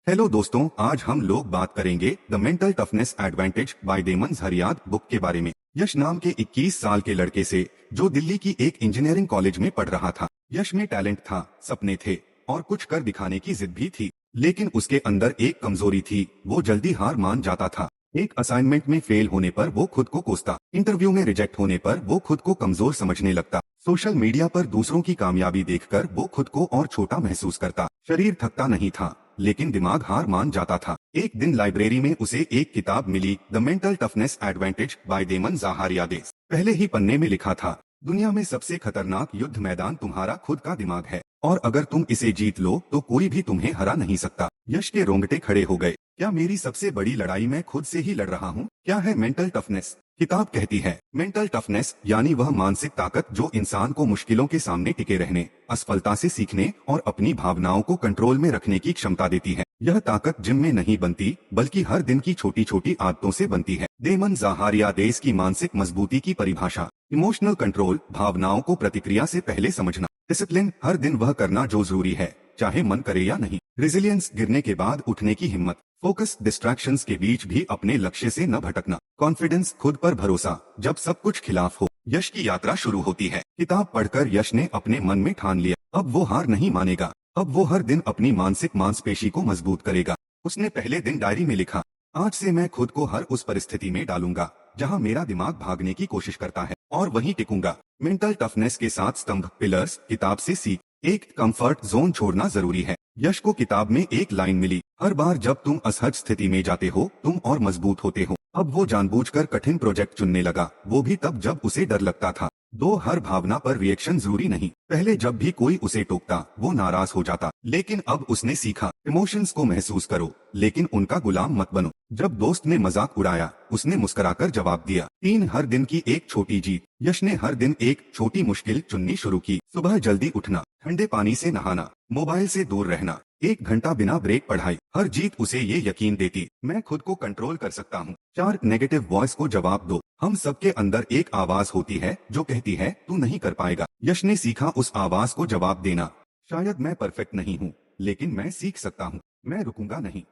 Hello दोस्तों, आज हम लोग बात करेंगे the mental toughness advantage by Damon Zahariades book के बारे में। यश नाम के 21 साल के लड़के से जो दिल्ली की एक इंजीनियरिंग कॉलेज में पढ़ रहा था। यश में टैलेंट था, सपने थे और कुछ कर दिखाने की जिद भी थी, लेकिन उसके अंदर एक कमजोरी थी, वो जल्दी हार मान जाता था। एक असाइनमेंट में फेल होने पर वो खुद को कोसता, इंटरव्यू में रिजेक्ट होने पर वो खुद को कमजोर समझने लगता, सोशल मीडिया पर दूसरों की कामयाबी देखकर वो खुद को और छोटा महसूस करता। शरीर थकता नहीं था, लेकिन दिमाग हार मान जाता था। एक दिन लाइब्रेरी में उसे एक किताब मिली, the mental toughness advantage by Damon Zahariades. पहले ही पन्ने में लिखा था, दुनिया में सबसे खतरनाक युद्ध मैदान तुम्हारा खुद का दिमाग है, और अगर तुम इसे जीत लो तो कोई भी तुम्हें हरा नहीं सकता। यश के रोंगटे खड़े हो गए। क्या मेरी सबसे बड़ी लड़ाई मैं खुद से ही लड़ रहा हूँ? क्या है मेंटल टफनेस? किताब कहती है, मेंटल टफनेस यानी वह मानसिक ताकत जो इंसान को मुश्किलों के सामने टिके रहने, असफलता से सीखने और अपनी भावनाओं को कंट्रोल में रखने की क्षमता देती है। यह ताकत जिम में नहीं बनती, बल्कि हर दिन की छोटी छोटी आदतों से बनती है। डेमन झरियाद की मानसिक मजबूती की परिभाषा, इमोशनल कंट्रोल, भावनाओं को प्रतिक्रिया से पहले समझना। डिसिप्लिन, हर दिन वह करना जो जरूरी है, चाहे मन करे या नहीं। रेजिलियंस, गिरने के बाद उठने की हिम्मत। फोकस, डिस्ट्रैक्शंस के बीच भी अपने लक्ष्य से न भटकना। कॉन्फिडेंस, खुद पर भरोसा जब सब कुछ खिलाफ हो। यश की यात्रा शुरू होती है। किताब पढ़कर यश ने अपने मन में ठान लिया, अब वो हार नहीं मानेगा। अब वो हर दिन अपनी मानसिक मांसपेशी को मजबूत करेगा। उसने पहले दिन डायरी में लिखा, आज से मैं खुद को हर उस परिस्थिति में डालूंगा जहां मेरा दिमाग भागने की कोशिश करता है, और वहीं टिकूंगा। मेंटल टफनेस के 7 स्तंभ, पिलर्स, किताब से सीख। एक, कंफर्ट जोन छोड़ना जरूरी है। यश को किताब में एक लाइन मिली, हर बार जब तुम असहज स्थिति में जाते हो तुम और मजबूत होते हो। अब वो जानबूझकर कठिन प्रोजेक्ट चुनने लगा, वो भी तब जब उसे डर लगता था। 2, हर भावना पर रिएक्शन जरूरी नहीं। पहले जब भी कोई उसे टोकता वो नाराज हो जाता, लेकिन अब उसने सीखा, इमोशंस को महसूस करो लेकिन उनका गुलाम मत बनो। जब दोस्त ने मजाक उड़ाया उसने मुस्कुराकर जवाब दिया। 3, हर दिन की एक छोटी जीत। यश ने हर दिन एक छोटी मुश्किल चुननी शुरू की। सुबह जल्दी उठना, ठंडे पानी से नहाना, मोबाइल से दूर रहना, 1 घंटा बिना ब्रेक पढ़ाई। हर जीत उसे ये यकीन देती, मैं खुद को कंट्रोल कर सकता हूँ। 4, नेगेटिव वॉइस को जवाब दो। हम सबके अंदर एक आवाज होती है जो कहती है तू नहीं कर पाएगा। यश ने सीखा उस आवाज को जवाब देना, शायद मैं परफेक्ट नहीं हूँ, लेकिन मैं सीख सकता हूँ, मैं रुकूंगा नहीं।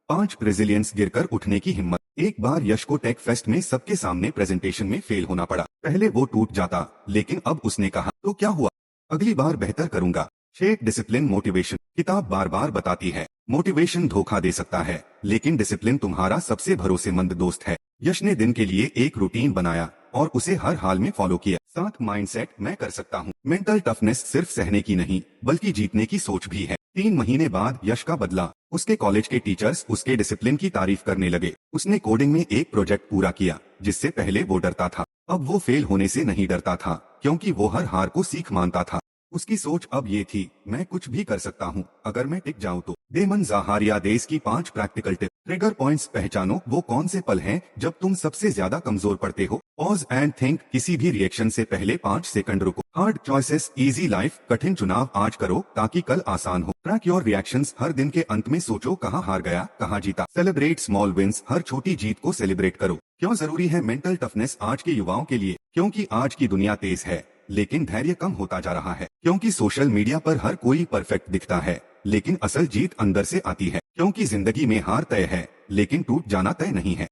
5, रेजिलियंस, गिरकर उठने की हिम्मत। एक बार यश को टेक फेस्ट में सबके सामने प्रेजेंटेशन में फेल होना पड़ा। पहले वो टूट जाता, लेकिन अब उसने कहा, तो क्या हुआ, अगली बार बेहतर करूंगा। 6, डिसिप्लिन, मोटिवेशन। किताब बार बार बताती है, मोटिवेशन धोखा दे सकता है, लेकिन डिसिप्लिन तुम्हारा सबसे भरोसेमंद दोस्त है। यश ने दिन के लिए एक रूटीन बनाया और उसे हर हाल में फॉलो किया। 7, माइंडसेट, मैं कर सकता हूँ। मेंटल टफनेस सिर्फ सहने की नहीं बल्कि जीतने की सोच भी है। 3 महीने बाद यश का बदला, उसके कॉलेज के टीचर्स उसके डिसिप्लिन की तारीफ करने लगे। उसने कोडिंग में एक प्रोजेक्ट पूरा किया जिससे पहले वो डरता था। अब वो फेल होने से नहीं डरता था, क्योंकि वो हर हार को सीख मानता था। उसकी सोच अब ये थी, मैं कुछ भी कर सकता हूँ अगर मैं टिक जाऊँ तो। डेमन झरियाद की 5 प्रैक्टिकल टिप। ट्रिगर पॉइंट्स, पहचानो वो कौन से पल हैं जब तुम सबसे ज्यादा कमजोर पड़ते हो। पॉज एंड थिंक, किसी भी रिएक्शन से पहले 5 सेकंड रुको। हार्ड चॉइसेस, इजी लाइफ, कठिन चुनाव आज करो ताकि कल आसान हो। ट्रैक योर रिएक्शंस, हर दिन के अंत में सोचो कहाँ हार गया, कहाँ जीता। सेलिब्रेट स्मॉल विंस, हर छोटी जीत को सेलिब्रेट करो। क्यों जरूरी है मेंटल टफनेस आज के युवाओं के लिए? क्योंकि आज की दुनिया तेज है लेकिन धैर्य कम होता जा रहा है। क्योंकि सोशल मीडिया पर हर कोई परफेक्ट दिखता है, लेकिन असल जीत अंदर से आती है। क्योंकि जिंदगी में हार तय है लेकिन टूट जाना तय नहीं है।